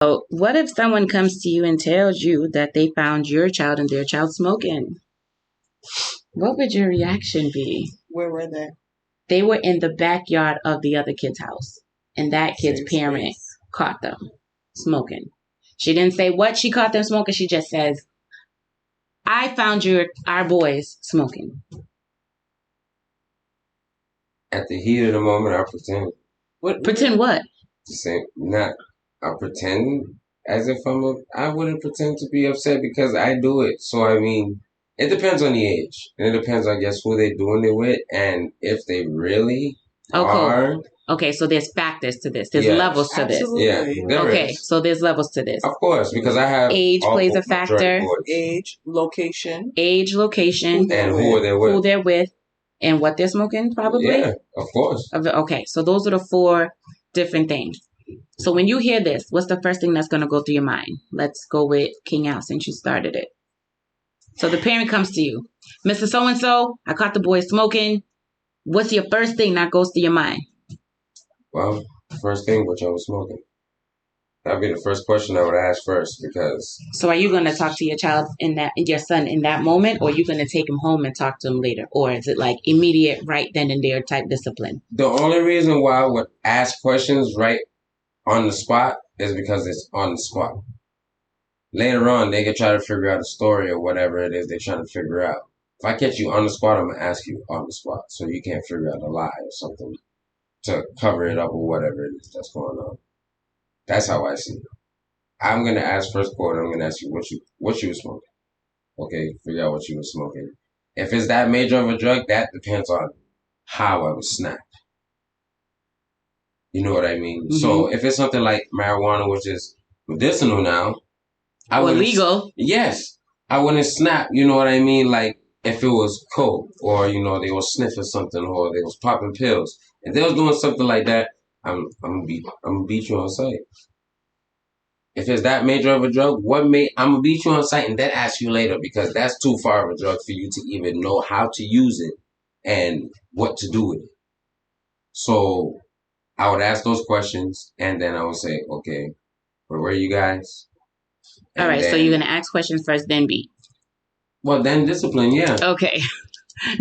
So, what if someone comes to you and tells you that they found your child and their child smoking? What would your reaction be? Where were they? They were in the backyard of the other kid's house, and that kid's Safe parent space. caught them smoking. She didn't say what she caught them smoking. She just says, "I found our boys smoking." At the heat of the moment, I pretend. Pretend what? I pretend as if I wouldn't pretend to be upset because I do it. So, I mean, it depends on the age. And it depends, I guess, who they're doing it with and if they really are. Okay, so there's factors to this. There's Yeah. levels to Absolutely. Yeah, there Okay, is. so there's levels to this. Of course, because I have Age plays a factor. Age, location, location, and who they're with, and what they're smoking, probably. Yeah, of course. Okay, so those are the four different things. So when you hear this, what's the first thing that's going to go through your mind? Let's go with King Al since you started it. So the parent comes to you, Mr. So-and-so, I caught the boy smoking. What's your first thing that goes through your mind? Well, first thing, what y'all was smoking. That'd be the first question I would ask first because. So are you going to talk to your your son in that moment, or are you going to take him home and talk to him later? Or is it like immediate right then and there type discipline? The only reason why I would ask questions right on the spot is because it's on the spot. Later on, they can try to figure out a story or whatever it is they're trying to figure out. If I catch you on the spot, I'm going to ask you on the spot so you can't figure out a lie or something to cover it up or whatever it is that's going on. That's how I see it. I'm going to ask first quarter, I'm going to ask you what you were smoking. Okay, figure out what you were smoking. If it's that major of a drug, that depends on how I was snapped. You know what I mean? Mm-hmm. So if it's something like marijuana, which is medicinal now, legal. Yes. I wouldn't snap, you know what I mean? Like if it was coke or, they was sniffing something or they was popping pills. If they was doing something like that, I'm gonna beat you on sight. If it's that major of a drug, I'm gonna beat you on sight and then ask you later because that's too far of a drug for you to even know how to use it and what to do with it. So I would ask those questions and then I would say, okay, where were you guys? And all right, so you're gonna ask questions first, then beat. Well, then discipline, yeah. Okay.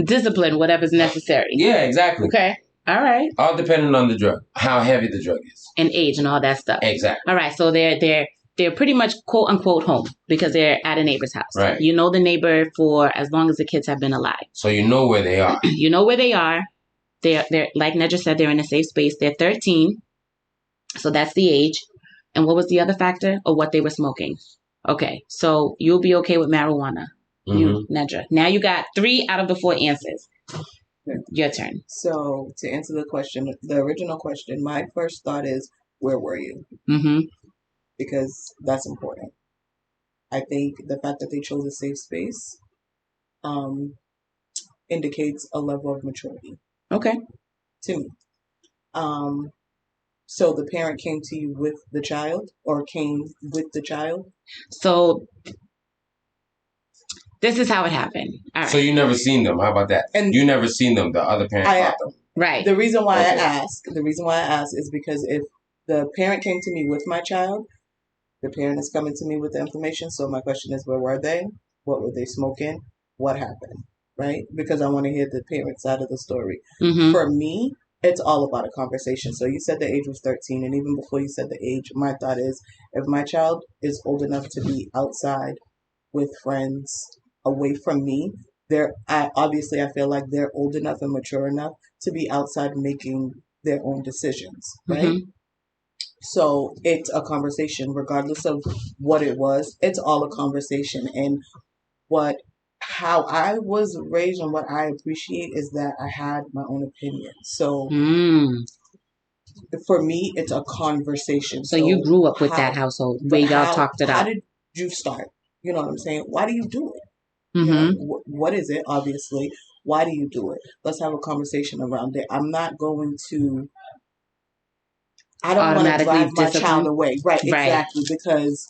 Discipline, whatever's necessary. Yeah, exactly. Okay. All right. All depending on the drug, how heavy the drug is. And age and all that stuff. Exactly. All right, so they're pretty much quote unquote home because they're at a neighbor's house. Right. You know the neighbor for as long as the kids have been alive. So you know where they are. You know where they are. They're like Nedra said, they're in a safe space. They're 13. So that's the age. And what was the other factor? Or what they were smoking? Okay, so you'll be okay with marijuana. You, Nedra. Now you got 3 out of the 4 answers. Your turn. So to answer the question, the original question, my first thought is, where were you? Mm-hmm. Because that's important. I think the fact that they chose a safe space indicates a level of maturity. Okay. To me. So the parent came to you with the child or came with the child? So this is how it happened. All right. So you never seen them. How about that? And you never seen them. The other parent caught them. Right. The reason why I ask is because if the parent came to me with my child, the parent is coming to me with the information. So my question is, where were they? What were they smoking? What happened? Right? Because I want to hear the parent side of the story. Mm-hmm. For me, it's all about a conversation. So you said the age was 13, and even before you said the age, my thought is, if my child is old enough to be outside with friends away from me, I feel like they're old enough and mature enough to be outside making their own decisions, right? Mm-hmm. So it's a conversation, regardless of what it was. It's all a conversation. And how I was raised and what I appreciate is that I had my own opinion. So for me, it's a conversation. So you grew up with that household where y'all talked it out. How did you start? You know what I'm saying? Why do you do it? Mm-hmm. What is it? Obviously, why do you do it? Let's have a conversation around it. I'm not going to. I don't want to drive my child away. Right, exactly. Because,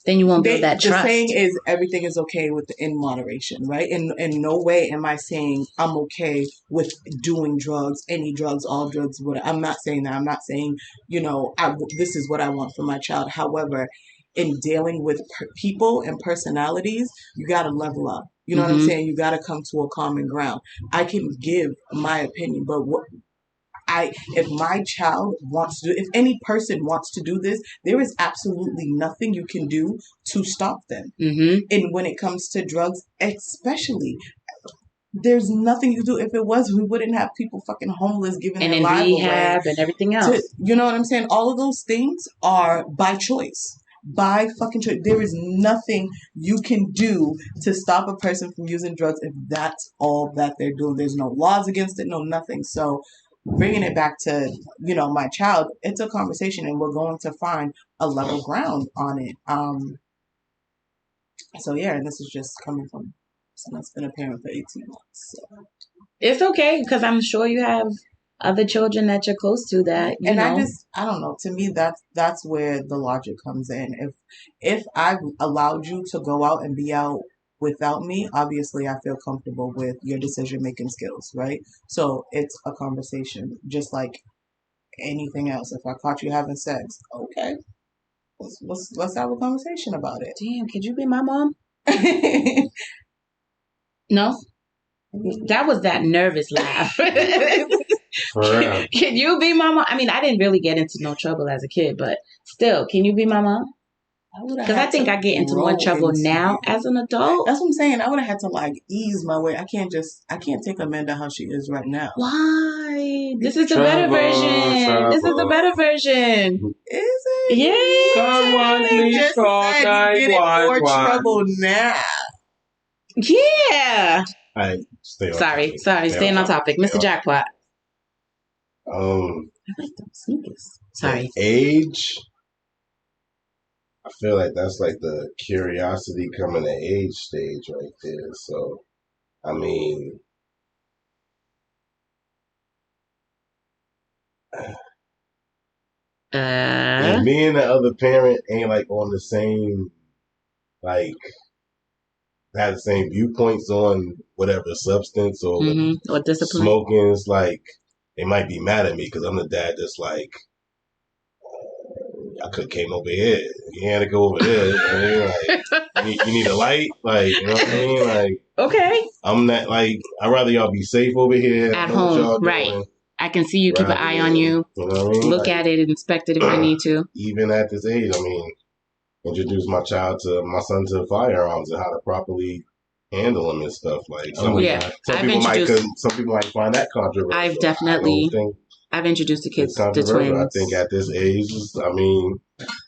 then you won't build that The trust. saying is everything is okay in moderation, right? In no way am I saying I'm okay with doing drugs, any drugs, all drugs. What I'm not saying that. I'm not saying, this is what I want for my child. However, in dealing with people and personalities, you got to level up. You know what I'm saying? You got to come to a common ground. I can give my opinion, but if my child wants to, if any person wants to do this, there is absolutely nothing you can do to stop them. And when it comes to drugs, especially, there's nothing you do. If it was, we wouldn't have people fucking homeless giving and their in lives rehab away and everything else. you know what I'm saying? All of those things are by choice. By fucking choice. There is nothing you can do to stop a person from using drugs if that's all that they're doing. There's no laws against it, no nothing. So bringing it back to, my child, it's a conversation and we're going to find a level ground on it. So yeah, and this is just coming from someone that's been a parent for 18 months. So. It's okay, because I'm sure you have other children that you're close to that, you know. I don't know. To me, that's where the logic comes in. If I've allowed you to go out and be out without me, obviously I feel comfortable with your decision making skills, right? So it's a conversation, just like anything else. If I caught you having sex, okay, let's have a conversation about it. Damn, could you be my mom? No? That was that nervous laugh. For real. Can you be my mom? I mean, I didn't really get into no trouble as a kid, but still, can you be my mom? Because I think I get into more trouble now as an adult. That's what I'm saying. I would have had to ease my way. I can't take Amanda how she is right now. Why? This is the better version. This is the better version. Is it? Yeah. Someone please call you get in more trouble now. Yeah. All right, stay on Sorry, topic. staying on topic. Mr. Jackpot. I like them sneakers. Sorry. Age. I feel like that's like the curiosity coming to age stage right there. So, I mean, if me and the other parent ain't on the same, have the same viewpoints on whatever substance or discipline. Smoking, it's they might be mad at me because I'm the dad that's I could have came over here. You had to go over there. You need a light? You know what I mean? Okay. I'm not I'd rather y'all be safe over here. At home, right. Doing, I can see you, keep an eye on you. You know what I mean? Look at it, inspect it if I need to. Even at this age, introduce my son to firearms and how to properly handle them and stuff. Some people might find that controversial. I've introduced the kids to twins. I think at this age,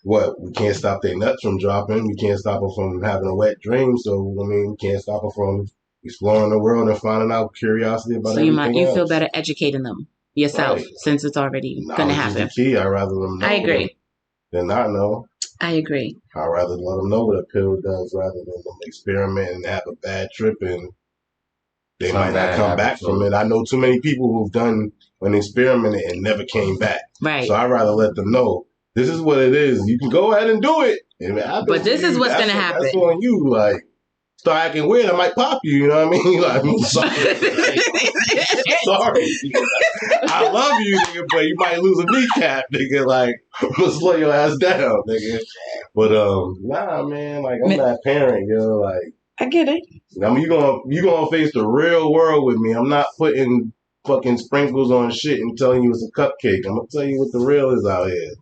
we can't stop their nuts from dropping. We can't stop them from having a wet dream. So, we can't stop them from exploring the world and finding out curiosity about everything else. You feel better educating them yourself since it's already going to happen. Is the key. I'd rather them know. I agree. Than not know. I agree. I'd rather let them know what a pill does rather than them experiment and have a bad trip and they might not come back from it. I know too many people who've done an experiment and never came back. Right. So I'd rather let them know this is what it is. You can go ahead and do it. But this is what's going to happen. That's on you. Start acting weird, I might pop you. You know what I mean? I'm sorry. Sorry. I love you, nigga, but you might lose a kneecap, nigga. I'm gonna slow your ass down, nigga. But nah, man. I'm that parent, yo. I get it. You gonna face the real world with me. I'm not putting fucking sprinkles on shit and telling you it's a cupcake. I'm gonna tell you what the real is out here.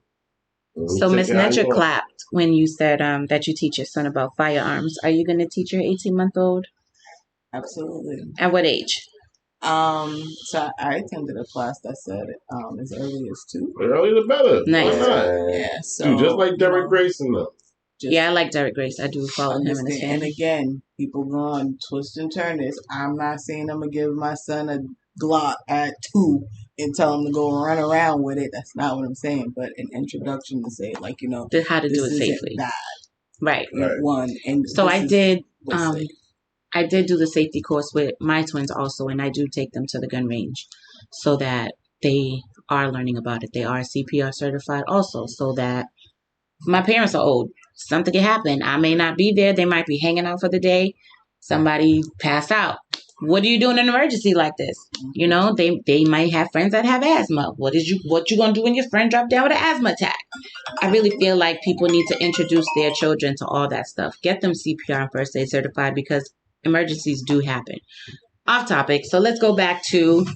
So Miss Netcher clapped when you said that you teach your son about firearms. Are you gonna teach your 18-month-old? Absolutely. At what age? So I attended a class that said as early as 2. The earlier the better. Nice. Yeah. So dude, just like Derek Grayson though. I like Derek Grace. I do follow him in his family. And again, people go on twist and turn this. I'm not saying I'm gonna give my son a Glock at 2 and tell him to go run around with it. That's not what I'm saying. But an introduction to say how to do it safely. Bad. Right. One. And so I did. I did do the safety course with my twins also, and I do take them to the gun range so that they are learning about it. They are CPR certified also, so that My parents are old. Something can happen. I may not be there. They might be hanging out for the day. Somebody passed out. What do you do in an emergency like this? You know, they might have friends that have asthma. What you gonna do when your friend dropped down with an asthma attack? I really feel like people need to introduce their children to all that stuff. Get them CPR and first aid certified because emergencies do happen. Off topic. So let's go back to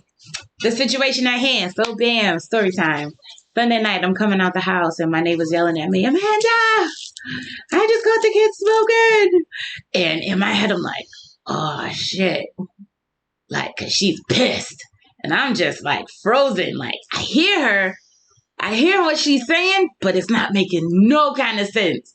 the situation at hand. So bam, story time. Sunday night, I'm coming out the house and my neighbor's yelling at me, Amanda, I just got the kids smoking. And in my head, I'm like, oh shit. Like, cause she's pissed. And I'm just like frozen. Like, I hear what she's saying, but it's not making no kind of sense.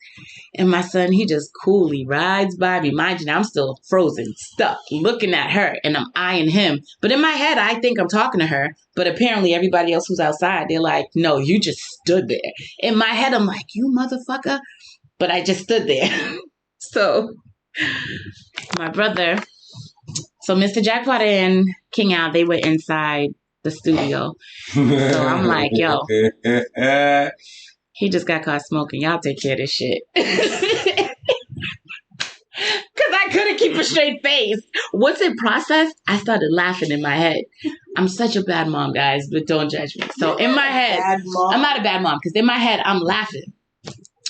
And my son, he just coolly rides by me. Mind you, I'm still frozen, stuck, looking at her, and I'm eyeing him. But in my head, I think I'm talking to her. But apparently everybody else who's outside, they're like, no, you just stood there. In my head, I'm like, you motherfucker. But I just stood there. So my brother, so Mr. Jackpot and King Al, they were inside the studio. So I'm like, yo, he just got caught smoking. Y'all take care of this shit. Because I couldn't keep a straight face. Once it processed, I started laughing in my head. I'm such a bad mom, guys, but don't judge me. So in my head, I'm not a bad mom because in my head, I'm laughing.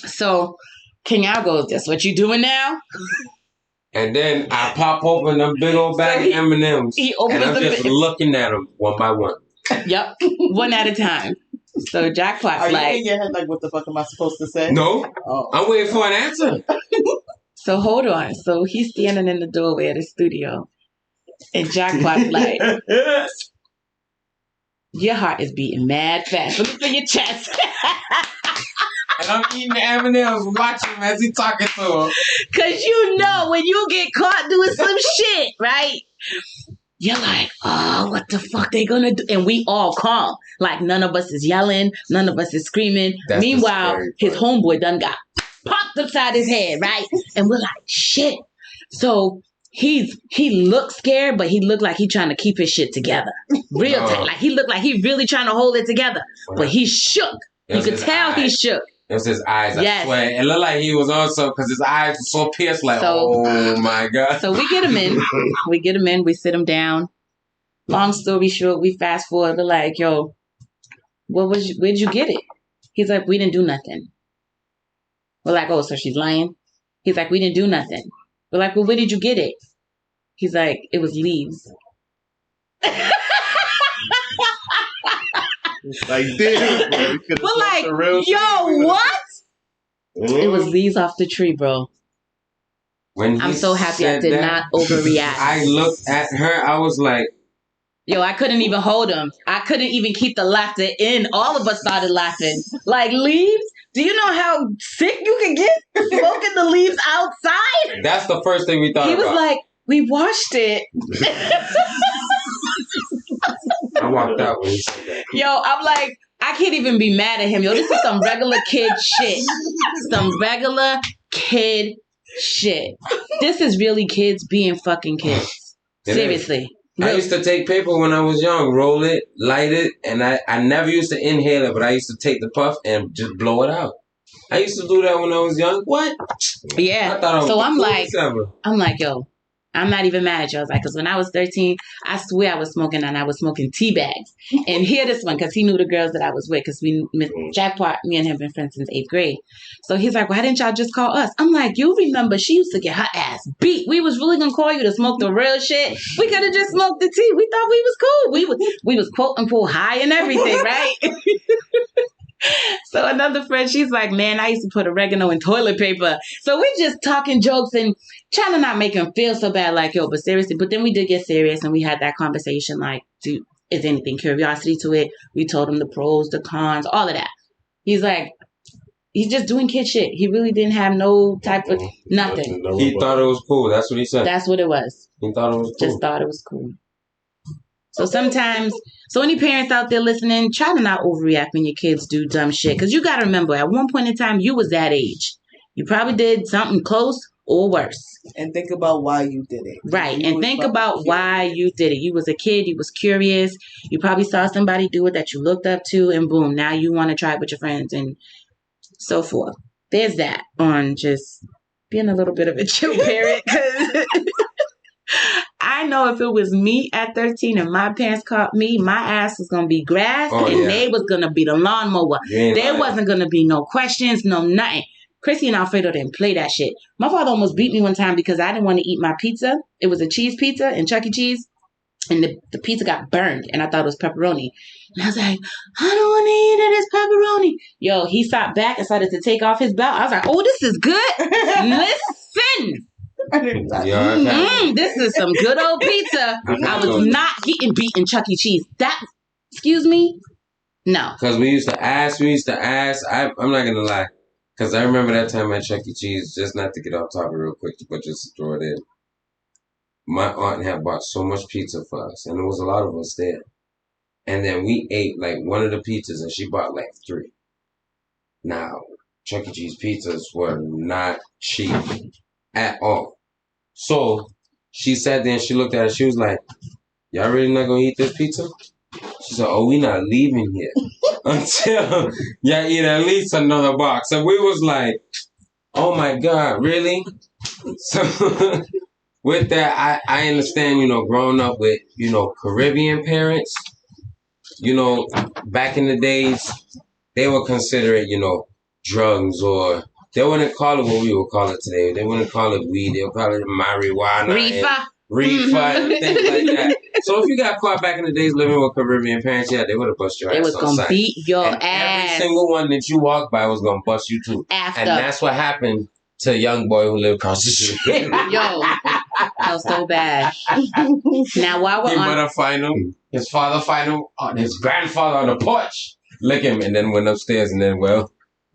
So King Al goes, that's what you doing now? And then I pop open a big old bag of M&Ms. And I'm just looking at them one by one. Yep, one at a time. So Jackpot's like... Are you in your head like, what the fuck am I supposed to say? No. Oh. I'm waiting for an answer. So hold on. So he's standing in the doorway of the studio. And Jackpot's like... Your heart is beating mad fast. Let me feel your chest. And I'm eating the M&M's and watching him as he's talking to him. Because you know when you get caught doing some shit, right? You're like, oh, what the fuck they gonna do? And we all calm. Like, none of us is yelling. None of us is screaming. That's meanwhile, his homeboy done got popped upside his head, right? And we're like, shit. So he looked scared, but he looked like he trying to keep his shit together. Real tight. Like, he looked like he really trying to hold it together. But he shook. You could tell he shook. It was his eyes, I swear. It looked like he was also, because his eyes were so pierced, like, oh my God. So we get him in. We sit him down. Long story short, we fast forward. We're like, yo, where'd you get it? He's like, we didn't do nothing. We're like, oh, so she's lying? He's like, we didn't do nothing. We're like, well, where did you get it? He's like, it was leaves. It's like, damn, bro. We're like, yo, what? It was leaves off the tree, bro. I'm so happy I did not overreact. I looked at her. I was like, yo, I couldn't even hold him. I couldn't even keep the laughter in. All of us started laughing. Like, leaves? Do you know how sick you can get smoking the leaves outside? That's the first thing we thought about. He was like, we washed it. I walked out when he said that. Yo, I'm like, I can't even be mad at him. Yo, this is some regular kid shit. Some regular kid shit. This is really kids being fucking kids. Seriously. I used to take paper when I was young, roll it, light it, and I never used to inhale it, but I used to take the puff and just blow it out. I used to do that when I was young. What? Yeah. So I'm like, yo, I'm not even mad at you. I was like, because when I was 13, I swear I was smoking and I was smoking tea bags. And hear this one, because he knew the girls that I was with, because Jackpot, me and him been friends since 8th grade. So he's like, why didn't y'all just call us? I'm like, you remember she used to get her ass beat. We was really going to call you to smoke the real shit. We could have just smoked the tea. We thought we was cool. We was quote unquote high and everything, right? So another friend, she's like, man, I used to put oregano in toilet paper. So we just talking jokes and trying to not make him feel so bad, like, yo, but seriously. But then we did get serious and we had that conversation, like, dude, is anything curiosity to it? We told him the pros, the cons, all of that. He's like, he's just doing kid shit. He really didn't have no type of nothing. He thought it was cool. That's what he said. That's what it was. He thought it was cool. Just thought it was cool. So sometimes, so any parents out there listening, try to not overreact when your kids do dumb shit. Because you got to remember, at one point in time, you was that age. You probably did something close or worse. And think about why you did it. Right. And think about why you did it. You was a kid. You was curious. You probably saw somebody do it that you looked up to. And boom, now you want to try it with your friends. And So forth. There's that on just being a little bit of a chill parent. Because I know if it was me at 13 and my parents caught me, my ass was going to be grass and they was going to be the lawnmower. There wasn't going to be no questions, no nothing. Chrissy and Alfredo didn't play that shit. My father almost beat me one time because I didn't want to eat my pizza. It was a cheese pizza in Chuck E. Cheese. And the pizza got burned, and I thought it was pepperoni. And I was like, I don't want to eat it. It's pepperoni. Yo, he sat back and started to take off his belt. I was like, oh, this is good. Listen. This is some good old pizza. I was not getting beaten Chuck E. Cheese. Excuse me? No. Because we used to ask. I'm not going to lie. Because I remember that time at Chuck E. Cheese, just not to get off topic real quick, but just to throw it in. My aunt had bought so much pizza for us, and there was a lot of us there. And then we ate like one of the pizzas, and she bought like 3. Now, Chuck E. Cheese pizzas were not cheap at all. So she sat there and she looked at it. She was like, y'all really not going to eat this pizza? She said, oh, we not leaving here until y'all eat at least another box. And we was like, oh my God, really? So... With that, I understand, growing up with, Caribbean parents, back in the days, they would consider it, drugs, or they wouldn't call it what we would call it today. They wouldn't call it weed. They would call it marijuana. Reefer and things like that. So if you got caught back in the days living with Caribbean parents, yeah, they would have bust your ass. They was going to beat your ass. Every single one that you walked by was going to bust you too. And that's what happened to a young boy who lived across the street. Yo, that was so bad. Now, while we're His mother find him, his father find him, his grandfather on the porch, lick him, and then went upstairs, and then, well,